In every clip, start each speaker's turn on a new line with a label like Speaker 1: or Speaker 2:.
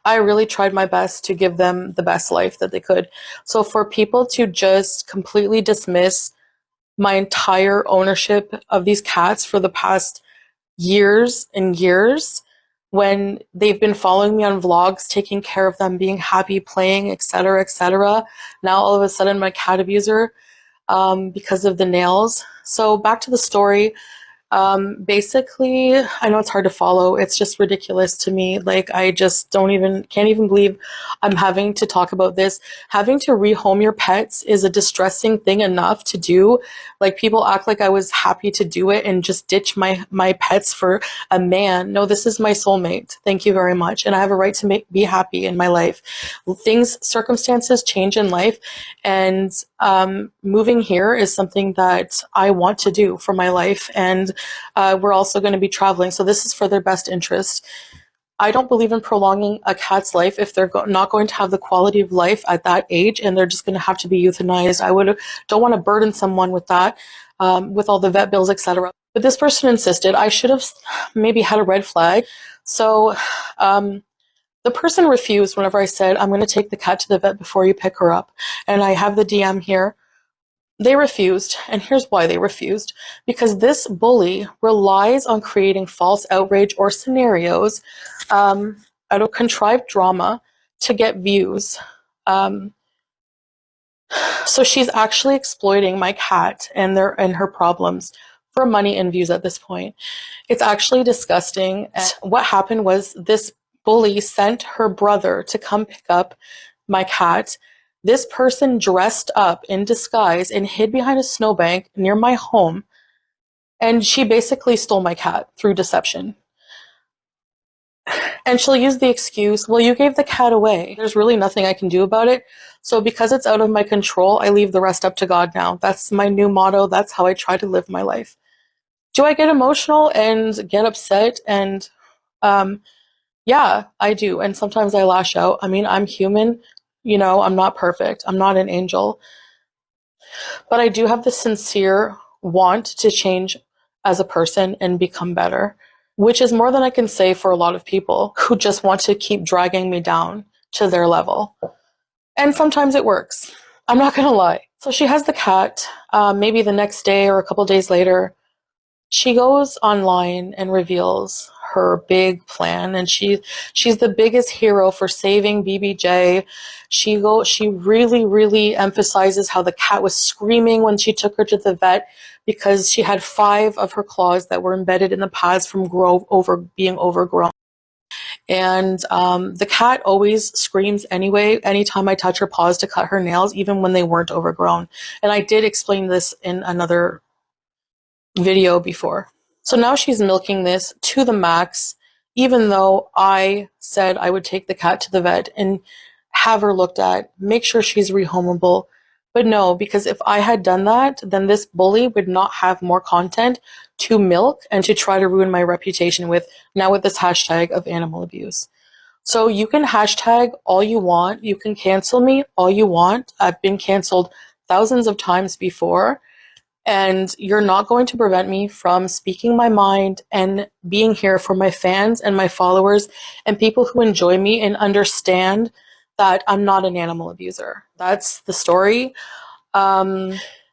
Speaker 1: I really tried my best to give them the best life that they could. So for people to just completely dismiss my entire ownership of these cats for the past years and years, when they've been following me on vlogs, taking care of them, being happy, playing, etc., etc. Now all of a sudden, my cat abuser, because of the nails. So back to the story. Basically, I know it's hard to follow. It's just ridiculous to me. Like, I just can't even believe I'm having to talk about this. Having to rehome your pets is a distressing thing enough to do. Like, people act like I was happy to do it and just ditch my pets for a man. No, this is my soulmate. Thank you very much. And I have a right to be happy in my life. Circumstances change in life, and moving here is something that I want to do for my life. And we're also going to be traveling, so this is for their best interest. I don't believe in prolonging a cat's life if they're not going to have the quality of life at that age, and they're just going to have to be euthanized. Don't want to burden someone with that, with all the vet bills, etc. But this person insisted. I should have maybe had a red flag. So the person refused whenever I said, I'm going to take the cat to the vet before you pick her up. And I have the DM here. They refused, and here's why they refused. Because this bully relies on creating false outrage or scenarios out of contrived drama to get views. So she's actually exploiting my cat and her problems for money and views at this point. It's actually disgusting. And what happened was this bully sent her brother to come pick up my cat. This person dressed up in disguise and hid behind a snowbank near my home, and she basically stole my cat through deception. And she'll use the excuse, well, you gave the cat away. There's really nothing I can do about it. So because it's out of my control, I leave the rest up to God now. That's my new motto. That's how I try to live my life. Do I get emotional and get upset? And yeah, I do. And sometimes I lash out. I mean, I'm human. You know, I'm not perfect. I'm not an angel. But I do have the sincere want to change as a person and become better, which is more than I can say for a lot of people who just want to keep dragging me down to their level. And sometimes it works. I'm not going to lie. So she has the cat. Maybe the next day or a couple days later, she goes online and reveals her big plan, and she's the biggest hero for saving BBJ. She really emphasizes how the cat was screaming when she took her to the vet because she had 5 of her claws that were embedded in the pads from being overgrown. And the cat always screams anyway anytime I touch her paws to cut her nails, even when they weren't overgrown. And I did explain this in another video before. So now she's milking this to the max, even though I said I would take the cat to the vet and have her looked at, make sure she's rehomable. But no, because if I had done that, then this bully would not have more content to milk and to try to ruin my reputation with, now with this hashtag of animal abuse. So you can hashtag all you want. You can cancel me all you want. I've been canceled thousands of times before. And you're not going to prevent me from speaking my mind and being here for my fans and my followers and people who enjoy me and understand that I'm not an animal abuser. That's the story.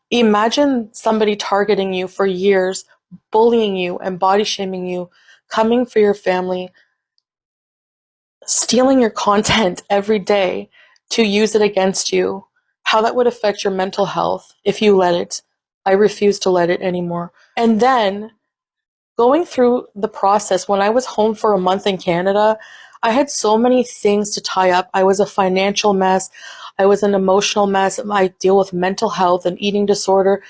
Speaker 1: Imagine somebody targeting you for years, bullying you and body shaming you, coming for your family, stealing your content every day to use it against you, how that would affect your mental health if you let it. I refuse to let it anymore. And then going through the process, when I was home for a month in Canada, I had so many things to tie up. I was a financial mess. I was an emotional mess. I deal with mental health and eating disorder.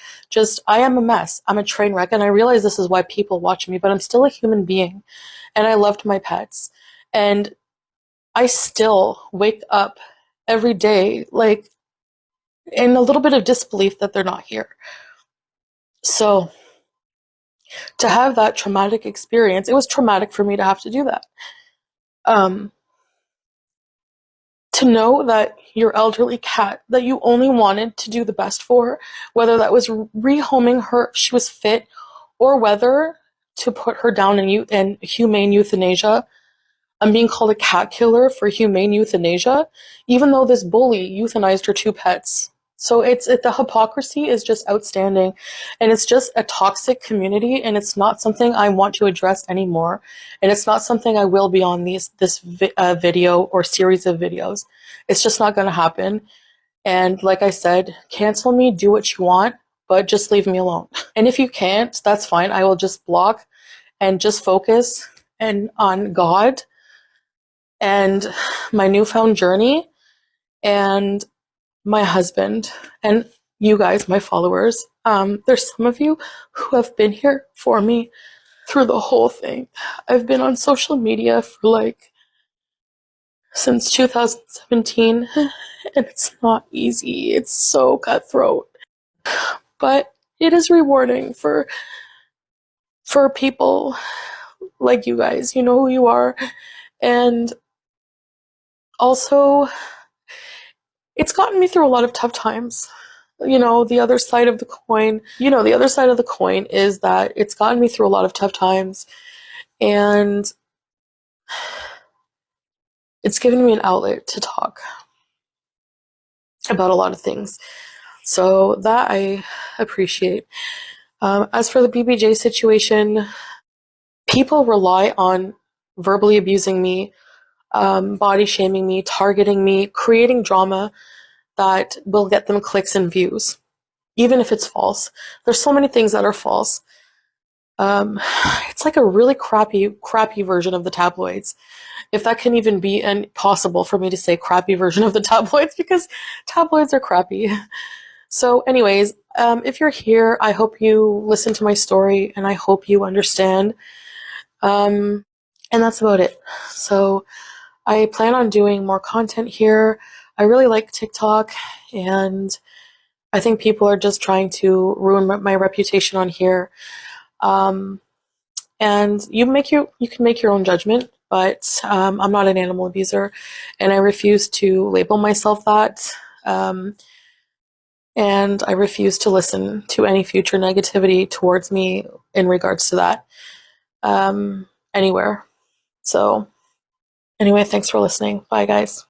Speaker 1: I am a mess. I'm a train wreck. And I realize this is why people watch me, but I'm still a human being. And I loved my pets. And I still wake up every day, like, in a little bit of disbelief that they're not here. So to have that traumatic experience, it was traumatic for me to have to do that. To know that your elderly cat that you only wanted to do the best for, whether that was rehoming her, she was fit, or whether to put her down in humane euthanasia, I'm being called a cat killer for humane euthanasia, even though this bully euthanized her two pets. So the hypocrisy is just outstanding, and it's just a toxic community, and it's not something I want to address anymore, and it's not something I will be on this video or series of videos. It's just not going to happen. And like I said, cancel me, do what you want, but just leave me alone. And if you can't, that's fine. I will just block and just focus and on God and my newfound journey and my husband and you guys, my followers. There's some of you who have been here for me through the whole thing. I've been on social media for since 2017, and it's not easy. It's so cutthroat, but it is rewarding for people like you guys. You know who you are, and also it's gotten me through a lot of tough times. The other side of the coin, is that it's gotten me through a lot of tough times, and it's given me an outlet to talk about a lot of things. So that I appreciate. As for the BBJ situation, people rely on verbally abusing me, body shaming me, targeting me, creating drama that will get them clicks and views, even if it's false. There's so many things that are false. It's like a really crappy version of the tabloids. If that can even be possible for me to say crappy version of the tabloids, because tabloids are crappy. So anyways, if you're here, I hope you listen to my story and I hope you understand. And that's about it. So I plan on doing more content here. I really like TikTok, and I think people are just trying to ruin my reputation on here. And you can make your own judgment, but I'm not an animal abuser, and I refuse to label myself that. And I refuse to listen to any future negativity towards me in regards to that anywhere. So anyway, thanks for listening. Bye, guys.